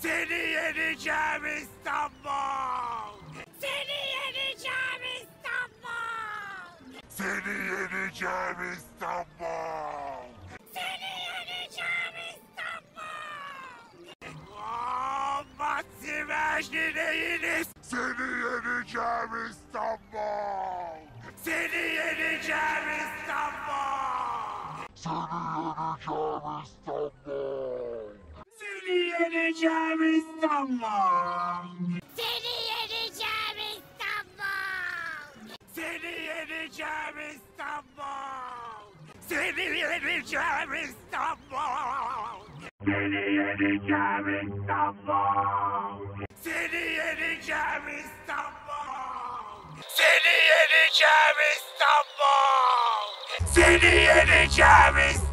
Seni yeneceğim İstanbul! Seni yeneceğim İstanbul! Seni yeneceğim İstanbul! Seni yeneceğim İstanbul! Massimeşliğiniz! Seni yeneceğim İstanbul! Seni yeneceğim İstanbul! Seni yeneceğim İstanbul! Seni yeneceğim İstanbul! Seni yeneceğim İstanbul! Seni yeneceğim İstanbul! Seni yeneceğim İstanbul! Seni yeneceğim İstanbul! Seni yeneceğim İstanbul! Seni yeneceğim İstanbul!